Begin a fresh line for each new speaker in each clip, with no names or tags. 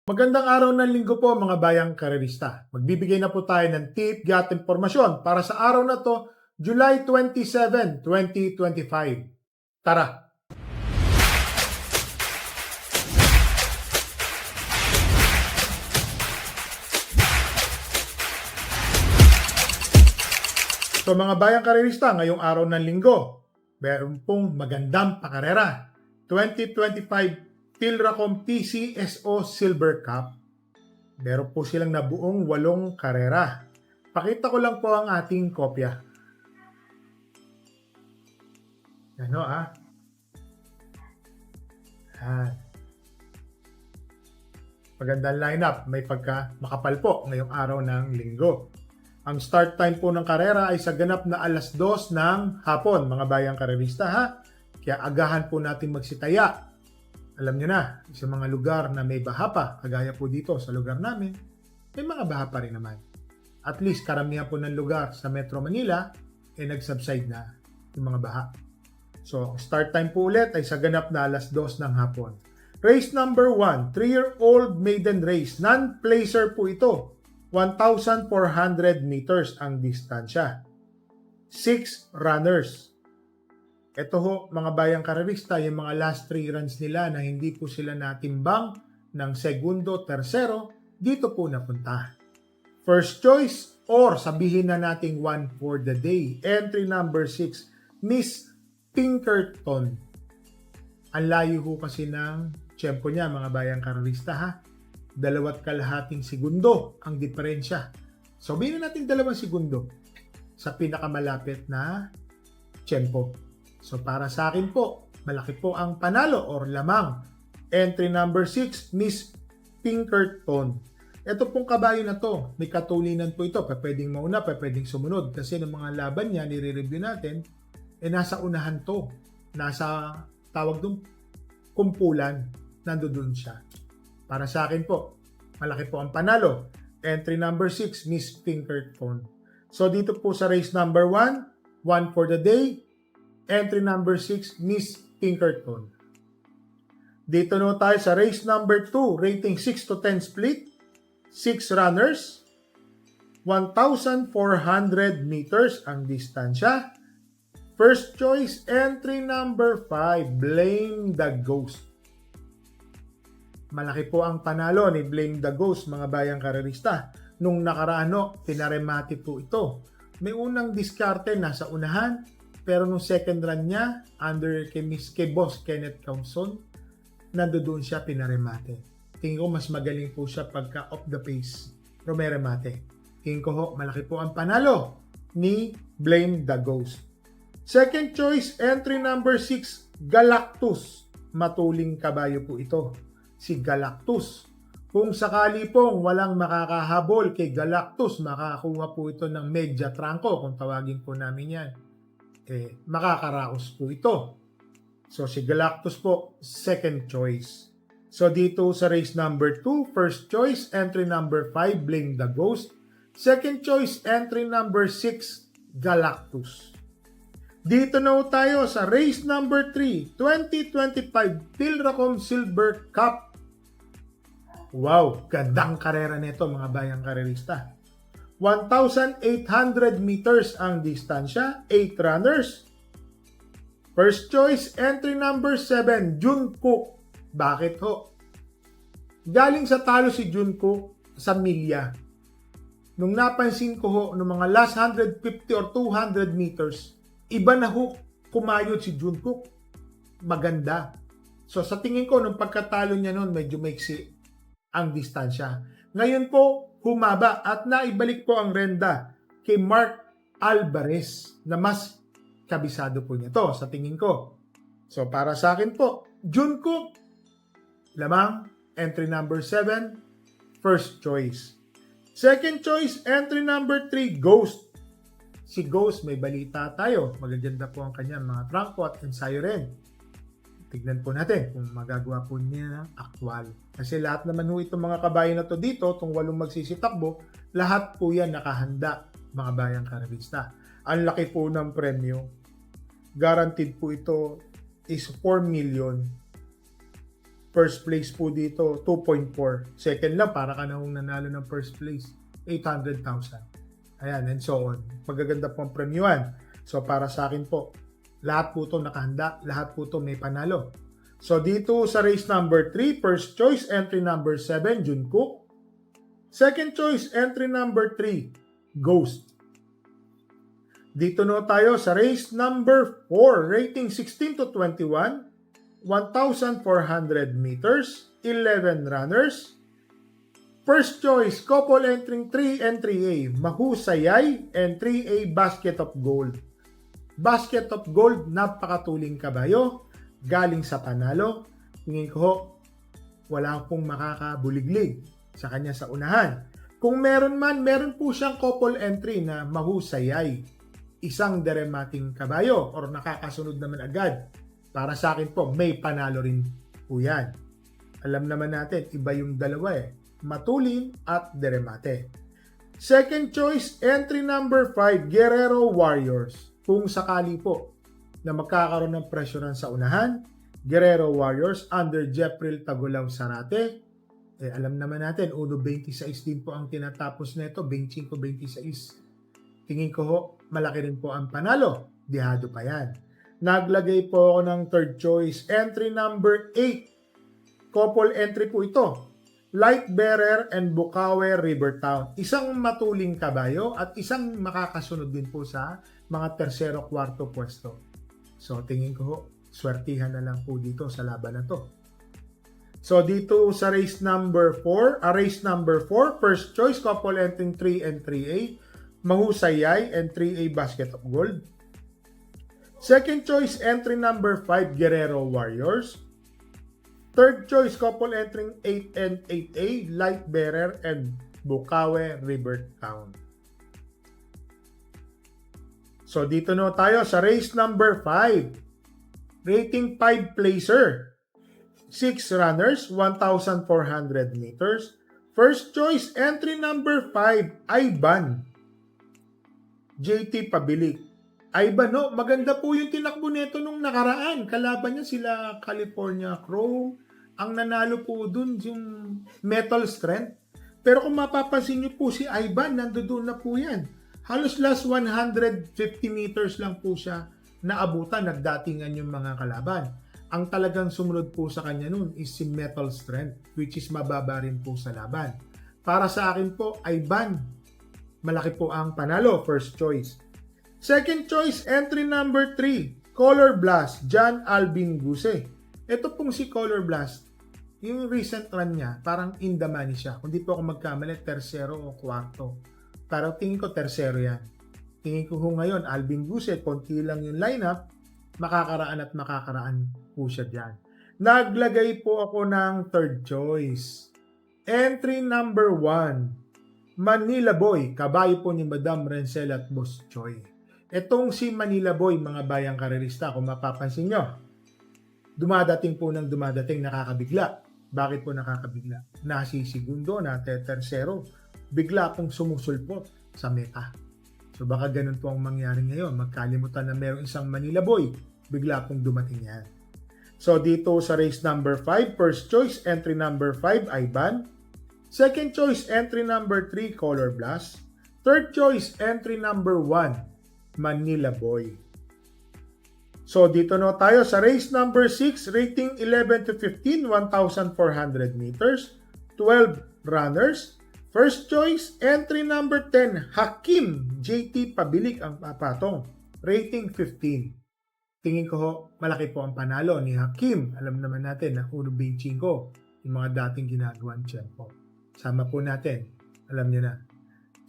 Magandang araw ng linggo po mga bayang karerista. Magbibigay na po tayo ng tip at impormasyon para sa araw na to, July 27, 2025. Tara! So mga bayang karerista, ngayong araw ng linggo, meron pong magandang pakarera. 2025 Tilracom PCSO Silver Cup. Meron po silang nabuong 8 karera. Pakita ko lang po ang ating kopya. Ano Magandang lineup. May pagka makapal po ngayong araw ng linggo. Ang start time po ng karera ay sa ganap na alas 2 ng hapon, mga bayang karerista ha. Kaya agahan po natin magsitaya. Alam nyo na, sa mga lugar na may baha pa, kagaya po dito sa lugar namin, may mga baha pa rin naman. At least karamihan po ng lugar sa Metro Manila ay nag-subside na yung mga baha. So, start time po ulit ay sa ganap na alas 2 ng hapon. Race number 1, 3-year-old maiden race. Non-placer po ito. 1,400 meters ang distansya. 6 runners. Ito ho, mga bayang karerista, yung mga last 3 runs nila na hindi po sila natimbang ng segundo, tersero, dito po napunta. First choice, or sabihin na nating 1 for the day. Entry number 6, Miss Pinkerton. Ang layo ho kasi ng tiyempo niya, mga bayang karerista ha. 2.5 segundo ang diferensya. So, sabihin na natin 2 segundo sa pinakamalapit na tiyempo. So, para sa akin po, malaki po ang panalo or lamang. Entry number 6, Miss Pinkerton. Ito pong kabayo na to, may katulinan po ito. Pwedeng mauna, pwedeng sumunod. Kasi ng mga laban niya, nire-review natin, nasa unahan to. Nasa, tawag doon, kumpulan. Nandoon siya. Para sa akin po, malaki po ang panalo. Entry number 6, Miss Pinkerton. So, dito po sa race number 1, 1 for the day. Entry number 6, Miss Pinkerton. Dito na tayo sa race number 2, rating 6 to 10 split. 6 runners. 1,400 meters ang distansya. First choice, entry number 5, Blame the Ghost. Malaki po ang panalo ni Blame the Ghost, mga bayang karerista. Nung nakaraano, pinaremate po ito. May unang diskarte nasa unahan, pero nung second run niya, under kay Boss Kenneth Thompson, nandoon siya pinaremate. Tingin ko mas magaling po siya pagka off the pace, pero may remate. Tingin ko ho, malaki po ang panalo ni Blame the Ghost. Second choice, entry number 6, Galactus. Matuling kabayo po ito, si Galactus. Kung sakali pong walang makakahabol kay Galactus, makakakuha po ito ng Media Trangco, kung tawagin po namin yan. Makakaraos po ito. So si Galactus po, second choice. So dito sa race number 2, first choice, entry number 5, Blame the Ghost. Second choice, entry number 6, Galactus. Dito na tayo sa race number 3, 2025 Tilracom Silver Cup. Wow, gandang karera nito mga bayang karerista. 1,800 meters ang distansya, 8 runners. First choice, entry number 7, Jungkook. Bakit ho? Galing sa talo si Jungkook sa milya. Nung napansin ko ho, nung mga last 150 or 200 meters, iba na ho kumayod si Jungkook. Maganda. So sa tingin ko, nung pagkatalo niya noon, medyo maiksi ang distansya. Ngayon po, humaba at naibalik po ang renda kay Mark Alvarez na mas kabisado po niya to sa tingin ko. So para sa akin po, Jungkook, lamang, entry number 7, first choice. Second choice, entry number 3, Ghost. Si Ghost, may balita tayo. Magaganda po ang kanyang mga trangko at ensayo rin. Tignan po natin kung magagawa po niya ng aktwal. Kasi lahat naman ho itong mga kabayo na to dito, itong 8 magsisitakbo, lahat po yan nakahanda, mga bayang karerista. Ang laki po ng premyo. Guaranteed po ito is 4 million First place po dito, 2.4. Second lang, para ka nang nanalo ng first place, 800,000. Ayan, and so on. Magaganda po ang premiuman. So, para sa akin po, lahat po ito nakahanda, lahat po ito may panalo. So, dito sa race number 3, first choice, entry number 7, Jungkook. Second choice, entry number 3, Ghost. Dito no tayo sa race number 4, rating 16 to 21, 1,400 meters, 11 runners. First choice, couple entering 3 and 3A, Mahusayay and 3A Basket of Gold. Basket of Gold, napakatuling kabayo, galing sa panalo. Tingin ko ho, wala pong makakabuliglig sa kanya sa unahan. Kung meron man, meron po siyang couple entry na Mahusayay, isang deremating kabayo or nakakasunod naman agad. Para sa akin po, may panalo rin po yan. Alam naman natin, iba yung dalawa Matulin at Deremate. Second choice, entry number 5, Guerrero Warriors. Kung sakali po na magkakaroon ng presyonan sa unahan, Guerrero Warriors under Jepril Tagulaw Sarate. Alam naman natin, 1.26 din po ang tinatapos nito, 25-26. Tingin ko ho, malaki rin po ang panalo. Dihado pa yan. Naglagay po ako ng third choice, entry number 8. Couple entry po ito. Light Bearer and Bukawe Rivertown. Isang matuling kabayo at isang makakasunod din po sa mga tersero, kwarto pwesto. So tingin ko ho, swertihan na lang po dito sa laban na to. So dito sa race number 4, first choice, couple entering 3 and 3A, Mahusayay and 3A Basket of Gold. Second choice, entry number 5, Guerrero Warriors. Third choice, couple entering 8 and 8A, Light Bearer and Bukawe Rivertown. So dito no tayo sa race number 5. Rating 5 placer. 6 runners, 1,400 meters. First choice, entry number 5, Ivan. JT Pabilik. Ivan, no, maganda po yung tinakbo nito nung nakaraan. Kalaban niya sila California Chrome. Ang nanalo po dun yung Metal Strength. Pero kung mapapansin niyo po si Ivan, nandoon na po yan. Halos last 150 meters lang po siya naabutan, nagdatingan yung mga kalaban. Ang talagang sumunod po sa kanya nun is si Metal Strength, which is mababa rin po sa laban. Para sa akin po, Ivan, malaki po ang panalo, first choice. Second choice, entry number 3, Color Blast, John Alvin Guse. Ito pong si Color Blast, yung recent run niya, parang in the money siya. Kung di po ako magkamali, tersero o kwarto. Pero tingin ko tersero yan. Tingin ko ngayon, Alvin Guse, konti lang yung lineup, makakaraan po siya dyan. Naglagay po ako ng third choice. Entry number 1, Manila Boy, kabayo po ni Madam Rencel at Boss Choi. Etong si Manila Boy, mga bayang karerista, kung mapapansin nyo, dumadating nakakabigla. Bakit po nakakabigla? Nasisigundo, tersero, bigla pong sumusulpot sa meta. So baka ganun po ang mangyari ngayon. Magkalimutan na mayroong isang Manila Boy, bigla pong dumating yan. So dito sa race number 5, first choice, entry number 5, Ivan. Second choice, entry number 3, Color Blast. Third choice, entry number 1, Manila Boy. So dito no tayo sa race number 6, rating 11 to 15, 1,400 meters, 12 runners. First choice, entry number 10, Hakim JT Pabilik ang papatong, rating 15. Tingin ko ho, malaki po ang panalo ni Hakim. Alam naman natin na 1.25 yung mga dating ginagawan dyan po. Sama po natin, alam niyo na.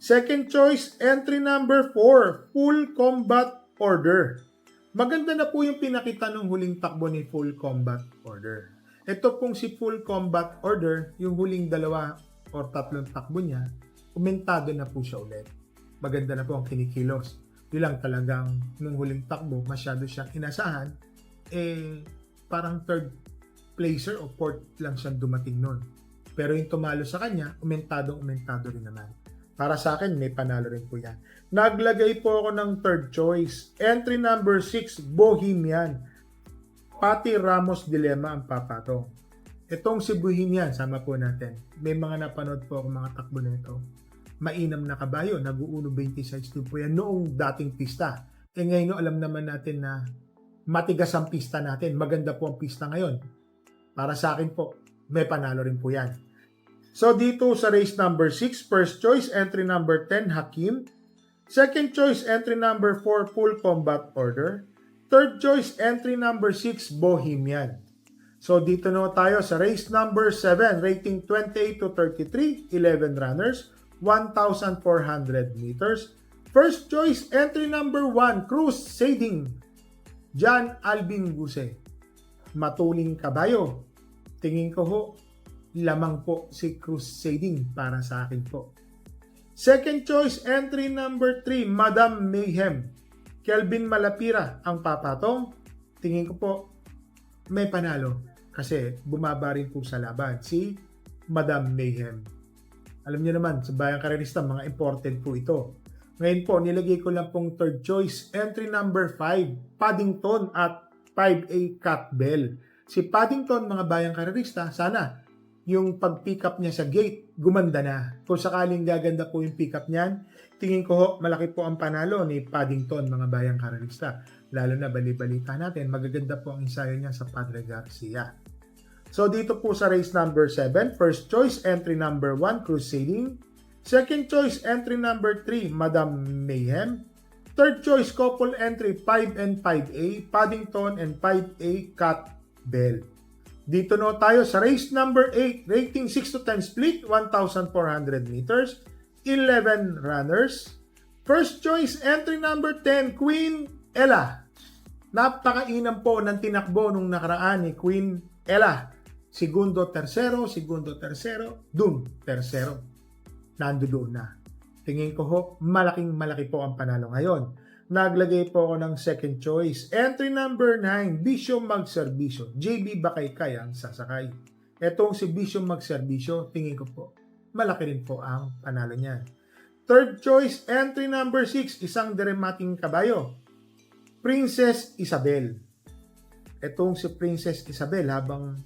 Second choice, entry number 4, Full Combat Order. Maganda na po yung pinakita ng huling takbo ni Full Combat Order. Ito pong si Full Combat Order, yung huling 2 or 3 takbo niya, umentado na po siya ulit. Maganda na po ang kinikilos. Yun lang talagang nung huling takbo, masyado siyang inasahan, parang third placer o fourth lang siyang dumating nun. Pero yung tumalo sa kanya, umentado rin naman. Para sa akin, may panalo rin po yan. Naglagay po ako ng third choice. Entry number 6, Bohemian. Pati Ramos Dilemma ang papatong. Itong si Bohemian, sama po natin. May mga napanood po ako mga takbo na ito. Mainam na kabayo, nag-1.26 din po yan noong dating pista. Ngayon alam naman natin na matigas ang pista natin. Maganda po ang pista ngayon. Para sa akin po, may panalo rin po yan. So dito sa race number 6, first choice, entry number 10, Hakim. Second choice, entry number 4, Full Combat Order. Third choice, entry number 6, Bohemian. So dito na tayo sa race number 7, rating 28 to 33, 11 runners, 1,400 meters. First choice, entry number 1, Crusading, John Alvin Guse. Matuling kabayo. Tingin ko ho, lamang po si Crusading para sa akin po. Second choice, entry number 3, Madam Mayhem. Kelvin Malapira ang papatong. Tingin ko po, may panalo. Kasi bumaba rin po sa laban si Madam Mayhem. Alam niyo naman, sa Bayang Karerista, mga imported po ito. Ngayon po, nilagay ko lang pong third choice, entry number 5, Paddington at 5A Cat Bell. Si Paddington, mga Bayang Karerista, sana yung pag-pick up niya sa gate, gumanda na. Kung sakaling gaganda po yung pick up niyan, tingin ko ho, malaki po ang panalo ni Paddington, mga Bayang Karerista. Lalo na bali-balita natin, magaganda po ang ensayo niya sa Padre Garcia. So dito po sa race number 7, first choice, entry number 1, Crusading. Second choice, entry number 3, Madam Mayhem. Third choice, couple entry 5 and 5A, Paddington and 5A Cat Bell. Dito no tayo sa race number 8, rating 6 to 10 split, 1,400 meters, 11 runners. First choice, entry number 10, Queen Ella. Napakainam po ng tinakbo nung nakaraan ni Queen Ella. Segundo, tercero, dun, tercero. Nandoon na. Tingin ko ho, malaki po ang panalo ngayon. Naglagay po ako ng second choice. Entry number 9, Bisyo Magserbisyo. JB Bakaykay ang sasakay. Etong si Bisyo Magserbisyo, tingin ko po, malaki rin po ang panalo niyan. Third choice, entry number 6, isang dramating kabayo. Princess Isabel. Etong si Princess Isabel, habang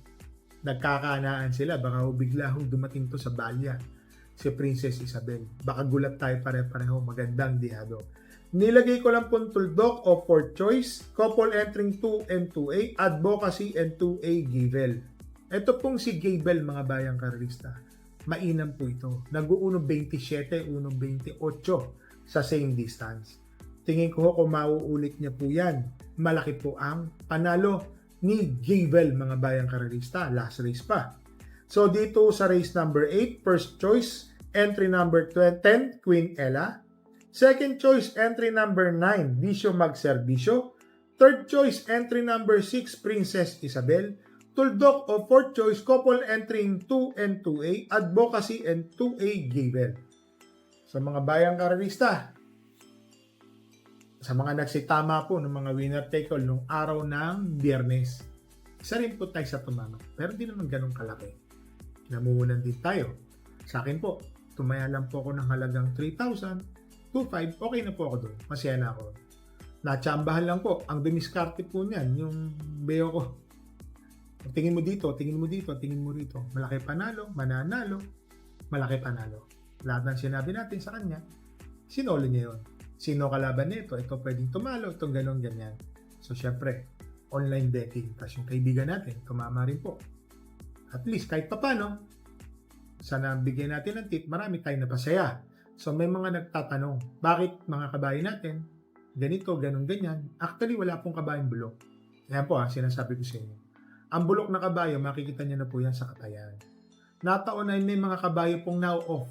nagkakanaan sila, baka bigla dumating to sa balya. Si Princess Isabel. Baka gulat tayo pare-pareho, magandang dihado. Nilagay ko lang pong tuldok o fourth choice, couple entering 2 and 2A, advocacy and 2A Gavel. Ito pong si Gavel, mga Bayang Karerista. Mainam po ito. Nag-1.27, 1.28 sa same distance. Tingin ko kung mauulit niya po yan, malaki po ang panalo ni Gavel, mga Bayang Karerista. Last race pa. So dito sa race number 8, first choice, entry number 10, Queen Ella. Second choice, entry number 9, Bisyo Magserbisyo. Third choice, entry number 6, Princess Isabel. Tuldok o fourth choice, couple entering 2 and 2A, advocacy and 2A Gavel. Sa mga Bayang Karerista, sa mga nagsitama po ng mga winner take all nung araw ng Biyernes, isa rin po tayo sa tumama. Pero di naman ganun kalaki. Namumunan din tayo. Sa akin po, tumaya lang po ako ng halagang 3,000, 2,500, okay na po ako doon. Masaya na ako. Natsambahan lang po. Ang dumiskarte po niyan, yung beo ko. Tingin mo dito, tingin mo dito, tingin mo rito. Malaki panalo, mananalo, malaki panalo. Lahat ng sinabi natin sa kanya, sinolo niya yun. Sino kalaban nito? Ito pwedeng tumalo, itong ganon, ganyan. So, syempre, online betting. Tapos yung kaibigan natin, tumama rin po. At least, kahit papano, sana bigyan natin ng tip, marami tayong napasaya. So, may mga nagtatanong, bakit mga kabayan natin, ganito, ganon, ganyan. Actually, wala pong kabayang bulok. Ayan po sinasabi ko sa inyo. Ang bulok na kabayo, makikita niyo na po yan sa katayan. Nataon na may mga kabayo pong now off.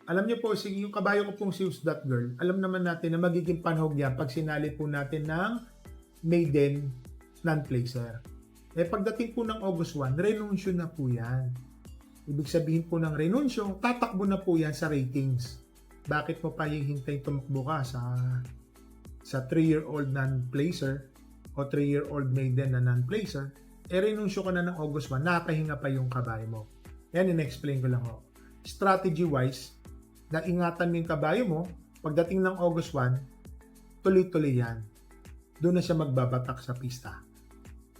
Alam niyo po, yung kabayo ko pong si Use That Girl, alam naman natin na magiging panhog yan pag sinali po natin ng maiden non-placer. Pagdating po ng August 1, renunsyo na po yan. Ibig sabihin po ng renunsyo, tatakbo na po yan sa ratings. Bakit mo pa hihintay tumakbo ka sa 3-year-old non-placer o 3-year-old maiden na non-placer? Renunsyo ka na ng August 1, nakahinga pa yung kabayo mo. Yan, in-explain ko lang ho. Strategy-wise, na ingatan mo yung kabayo mo, pagdating ng August 1, tuloy-tuloy yan. Doon na siya magbabatak sa pista.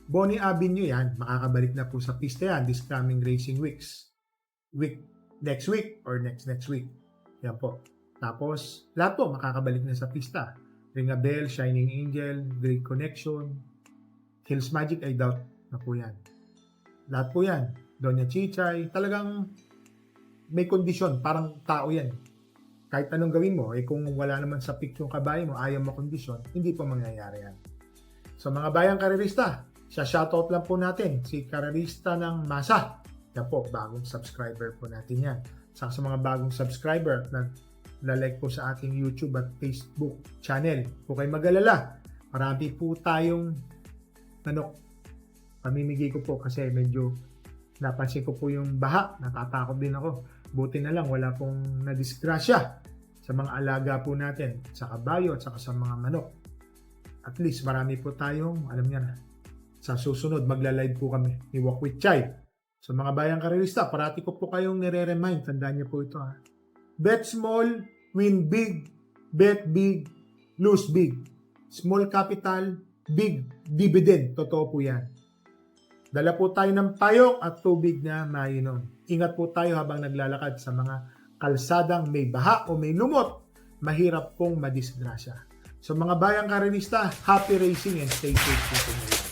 Bonnie Avenue yan, makakabalik na po sa pista yan this coming racing next week or next week. Yan po. Tapos, lahat po makakabalik na sa pista. Ring a Bell, Shining Angel, Great Connection, Hills Magic, I doubt na po yan. Lahat po yan. Doña Chichay, talagang may kondisyon, parang tao yan. Kahit anong gawin mo, kung wala naman sa pick yung kabayo mo, ayaw mo kondisyon, hindi po mangyayari yan. So mga bayang karerista, shoutout lang po natin si karerista ng Masa. Yan po, bagong subscriber po natin yan. Sa mga bagong subscriber na like po sa ating YouTube at Facebook channel. Kung kayo mag-alala, marami po tayong pamimigay ko po kasi medyo napansin ko po yung baha, natatakot din ako. Buti na lang wala pong nadisgrasya sa mga alaga po natin, sa kabayo at saka sa mga manok. At least marami po tayong, alam niya na, sa susunod magla-live po kami ni Walk with Chai. So mga bayang karerista, parati ko po kayong nire-remind, tandaan niyo po ito ha. Bet small, win big, bet big, lose big. Small capital, big dividend. Totoo po yan. Dala po tayo ng payong at tubig na mainom. Ingat po tayo habang naglalakad sa mga kalsadang may baha o may lumot. Mahirap pong madisgrasya. So mga bayang karerista, happy racing and stay safe po po.